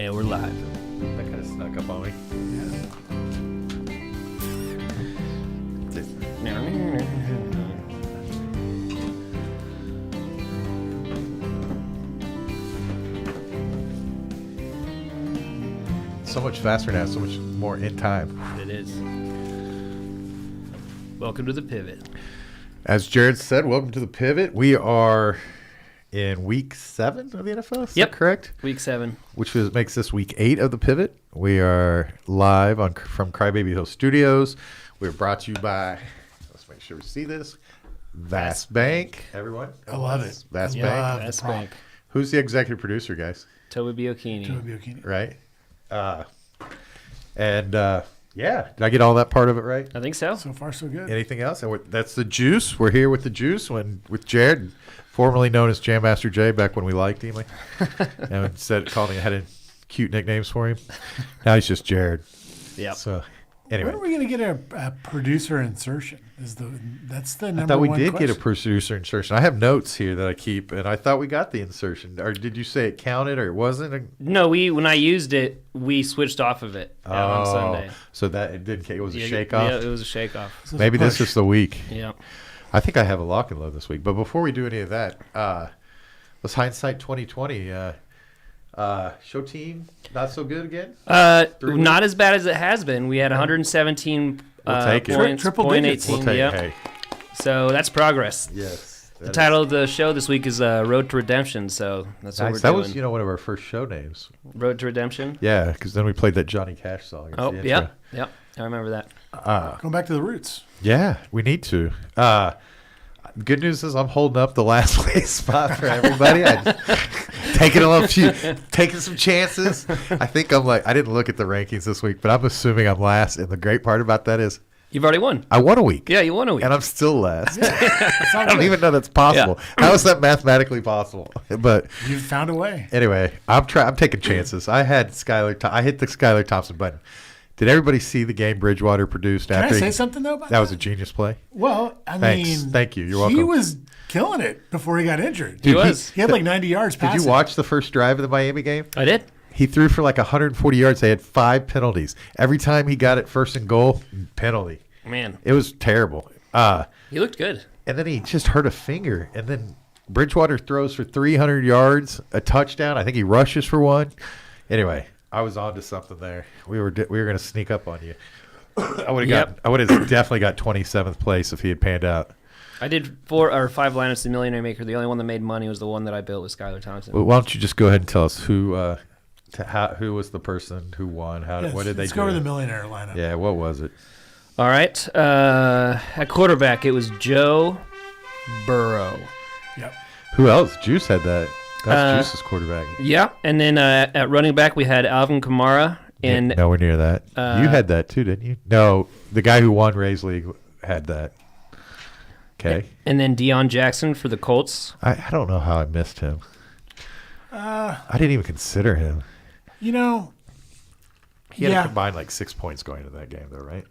And we're live. That kind of snuck up on me. So much faster now, so much more in time. It is. Welcome to the Pivot. As Jared said, welcome to the Pivot. We are in week 7 of the NFL. Is that correct? Week 7. Which makes this week 8 of the Pivot. We are live from Crybaby Hill Studios. We're brought to you by, let's make sure we see this, Vast Bank. Everyone? I love it. Vast Yeah, Bank. Vast Bank. Who's the executive producer, guys? Toby Biocchini. Right? Yeah. Did I get all that part of it right? I think so. So far, so good. Anything else? And that's the Juice. We're here with the Juice, with Jared, formerly known as Jam Master Jay, back when we liked him. And instead had cute nicknames for him. Now he's just Jared. Yeah. So anyway, When are we going to get a producer insertion? That's the number one I thought we did question. get a producer insertion. I have notes here that I keep, and I thought we got the insertion. Or did you say it counted or it wasn't? No, when I used it, we switched off of it on Sunday. So that it didn't. It was a Yeah, shake off. Yeah, it was a shake off. This is Maybe a this push. is the week. Yeah. I think I have a lock and load this week. But before we do any of that, was hindsight 2020 show team not so good again? Not as bad as it has been. We had 117 We'll take it. points, Triple point digits. 18. We'll take Yep. Hey, So that's progress. yes. The title of the show this week is Road to Redemption. So that's what Nice. we're That doing. was, one of our first show names. Road to Redemption. Yeah, because then we played that Johnny Cash song. as Oh, the intro. yep. Yep. I remember that. Going back to the roots. Yeah, we need to. Good news is I'm holding up the last place spot for everybody. Taking some chances. I think I didn't look at the rankings this week, but I'm assuming I'm last. And the great part about that is You've already won. I won a week. Yeah, you won a week. And I'm still last. I don't even know that's possible. Yeah. How is that mathematically possible? But You've found a way. anyway, I'm taking chances. I hit the Skylar Thompson button. Did everybody see the game Bridgewater produced Can I after say something though about that was a genius play? Well, I Thanks. mean, Thank you. You're He welcome. was killing it before he got injured. He Dude, was. He had like 90 yards Did passing. you watch the first drive of the Miami game? I did. He threw for like 140 yards. They had 5 penalties. Every time he got it first and goal, penalty. Man, It was terrible. he looked good. And then he just hurt a finger. And then Bridgewater throws for 300 yards, a touchdown. I think he rushes for one. Anyway, I was on to something there. We were going to sneak up on you. I would have definitely got 27th place if he had panned out. I did 4 or 5 lineups to Millionaire Maker. The only one that made money was the one that I built with Skylar Thompson. Well, why don't you just go ahead and tell us who was the person who won? Yes, What did they let's do? go to the millionaire lineup. Yeah, what was it? All right. At quarterback, it was Joe Burrow. Yep. Who else? Juice had that. That's Juice's quarterback. Yeah. And then at running back, we had Alvin Kamara. And Nowhere near that. You had that too, didn't you? No, the guy who won Ray's League had that. Okay. and then Deion Jackson for the Colts. I don't know how I missed him. I didn't even consider him. You know, He had Yeah. a combined like 6 points going into that game, though, right?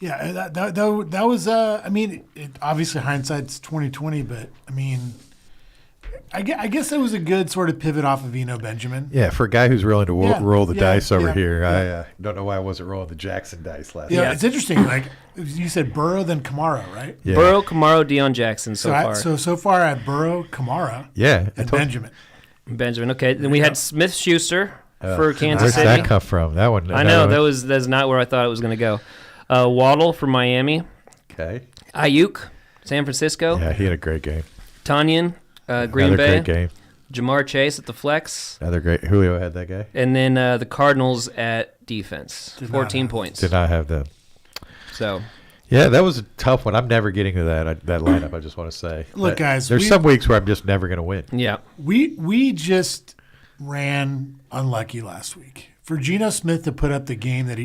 yeah, that was. I mean, obviously hindsight's 2020, but I mean, I guess it was a good sort of pivot off of Eno Benjamin. Yeah, for a guy who's willing to Yeah, roll the yeah, dice over yeah, here, yeah. I don't know why I wasn't rolling the Jackson dice last Yeah, night. it's interesting. Like you said, Burrow then Kamara, right? Yeah. Burrow, Kamara, Deion Jackson so far. So far I had Burrow, Kamara, Yeah. I and told- Benjamin. Benjamin. Okay. Then we had Smith Schuster for Where's Kansas City. that come from? That one. I know that's not where I thought it was going to go. Waddle for Miami. Okay. Ayuk, San Francisco. Yeah, he had a great game. Tanyan, Green Another Bay. great game. Jamar Chase at the flex. Another great. Julio had that guy. And then the Cardinals at defense. Did not 14 have points. Did not have them. So, Yeah, that was a tough one. I'm never getting to that lineup. I just want to say. Look, But guys, there's we- some weeks where I'm just never going to win. yeah. We just ran unlucky last week. For Geno Smith to put up the game that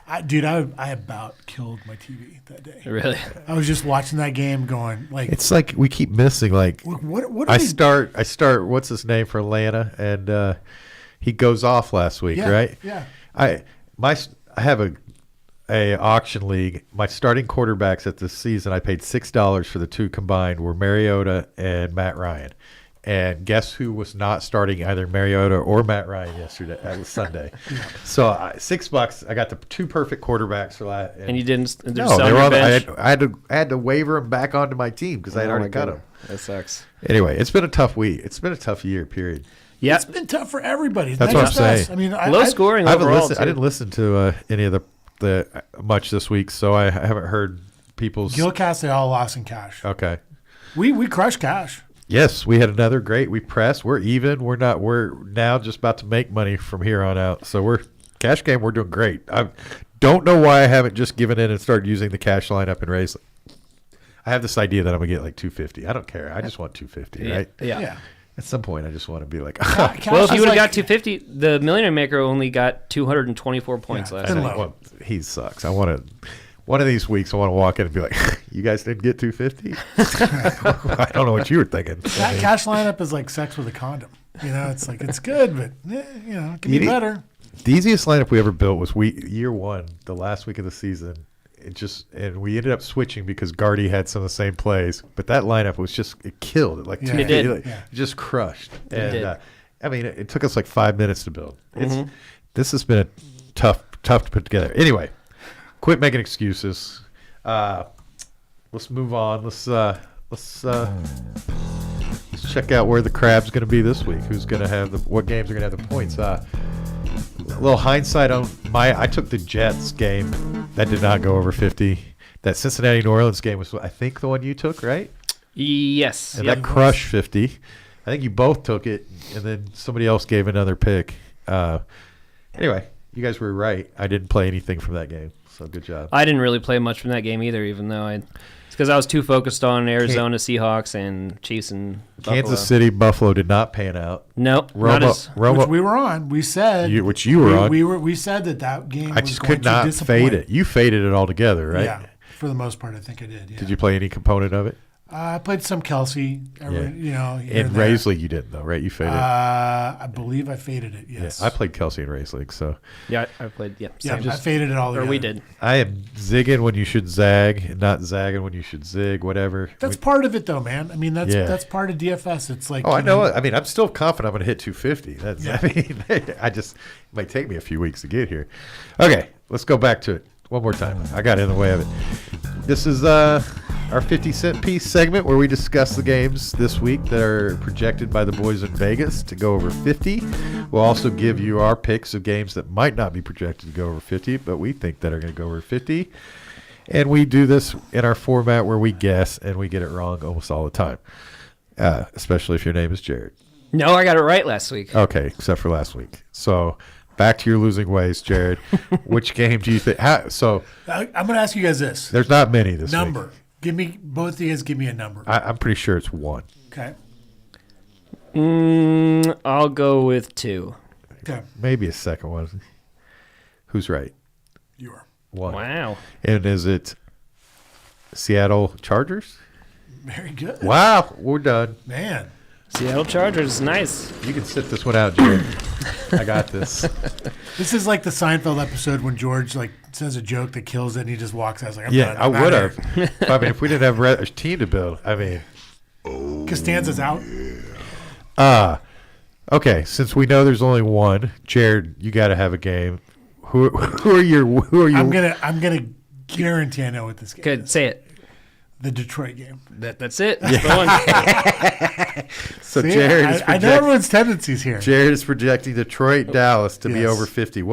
I about killed my TV that day. Really. I was just watching that game going like, It's like we keep missing. Like what I are they start. What's his name for Atlanta, and he goes off last week, Yeah, right? yeah. I have a auction league. My starting quarterbacks at this season, I paid $6 for the two combined, were Mariota and Matt Ryan. And guess who was not starting either Mariota or Matt Ryan yesterday? That was Sunday. So $6. I got the two perfect quarterbacks for that. And you didn't. They're No, still they on were your on bench? I had to waiver them back onto my team because I had Oh, already my cut goodness. them. That sucks. Anyway, it's been a tough week. It's been a tough year. Period. Yeah. It's been tough for everybody. That's Not what just I'm us. saying. I mean, Low scoring I haven't overall. listened. I didn't listen to any of the much this week, so I haven't heard people's. Gilcast, they all lost in cash. Okay. We crushed cash. Yes, we had another great. We pressed. We're even. We're not. We're now just about to make money from here on out. So we're cash game. We're doing great. I don't know why I haven't just given in and started using the cash lineup and raise. I have this idea that I'm gonna get like 250. I don't care. I just want 250. Right. Yeah. At some point, I just want to be like. Cash Well, if is you would have like- got 250, the Millionaire Maker only got 224 points Yeah, last been night. low. Well, he sucks. I want to. One of these weeks, I want to walk in and be like, "You guys didn't get 250." I don't know what you were thinking. That cash lineup is like sex with a condom. You know, it's like it's good, but it can be better. The easiest lineup we ever built was year one, the last week of the season. And we ended up switching because Gardy had some of the same plays, but that lineup was it killed it. Like Yeah. 250, It did. like, Yeah. it just crushed. did. And I mean, it took us like 5 minutes to build. This has been a tough to put together. Anyway, quit making excuses. let's move on. Let's check out where the crab's going to be this week. Who's going to have what games are going to have the points? A little hindsight on I took the Jets game. That did not go over 50. That Cincinnati New Orleans game was, I think, the one you took, right? Yes. And Yep. that crushed 50. I think you both took it, and then somebody else gave another pick. Anyway, you guys were right. I didn't play anything from that game, so good job. I didn't really play much from that game either, even though it's because I was too focused on Arizona Seahawks and Chiefs and Buffalo. Kansas City, Buffalo did not pan out. Nope. Not as, Which we were on. We said which you were on. We said that game. I was just going could to not disappoint. fade it. You faded it altogether, right? Yeah, for the most part, I think I did. Yeah. Did you play any component of it? I played some Kelsey. Yeah. You know, here In and there. Rays League, you didn't, though, right? You faded. I believe I faded it. Yes. Yeah, I played Kelsey in Rays League, so yeah, I played. Yeah, Yeah, same. I faded it all. Or we together. did. I am zigging when you should zag, and not zagging when you should zig. Whatever. That's part of it, though, man. I mean, that's part of DFS. It's like. Oh, I you know. I mean, I'm still confident I'm going to hit 250. That's. Yeah. I mean, it might take me a few weeks to get here. Okay, let's go back to it one more time. I got in the way of it. This is our 50-cent piece segment where we discuss the games this week that are projected by the boys in Vegas to go over 50. We'll also give you our picks of games that might not be projected to go over 50, but we think that are going to go over 50. And we do this in our format where we guess and we get it wrong almost all the time, especially if your name is Jared. No, I got it right last week. Okay, except for last week. So back to your losing ways, Jared. Which game do you think? So I'm going to ask you guys this there's not many this number. week. Give me both of you guys. Give me a number. I'm pretty sure it's one. Okay. I'll go with 2. Okay. Maybe a second one. Who's right? You are. One. Wow. And is it Seattle Chargers? Very good. Wow, we're done. Man. Seattle Chargers, nice. You can sit this one out, Jared. I got this. This is like the Seinfeld episode when George says a joke that kills it and he just walks out. It's like, I'm Yeah, done. I I'm would outta have. I mean, if we didn't have a team to build, I mean. here. Costanza's out. Okay, since we know there's only one, Jared, you got to have a game. Who are you? I'm gonna guarantee I know what this game Good. is. Say it. The Detroit game. That's it. That's the one. So See, Jared is I know everyone's tendencies here. Jared is projecting Detroit, Dallas to be Yes. over 50.